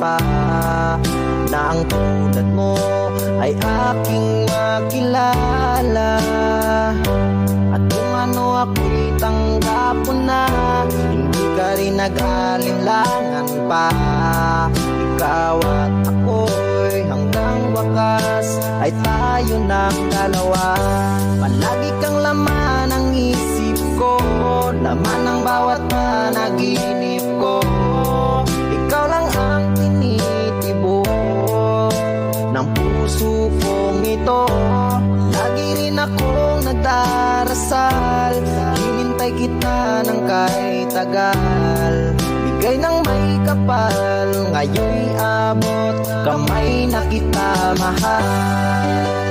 pa na ang tulad mo ay aking makilala. At kung ano ako'y tanggap mo na, hindi ka rin nag-alinlangan pa. Ikaw at ako'y hanggang wakas ay tayo ng dalawa. Palagi kang laman ng isip ko, laman ng bawat panaginip ko. Ikaw lang ang tinitibok ng puso kong ito. Lagi rin akong nagdarasal, hinintay kita ng kahit tagal. Bigay ng may kapal, ngayon'y abot kamay na kita mahal.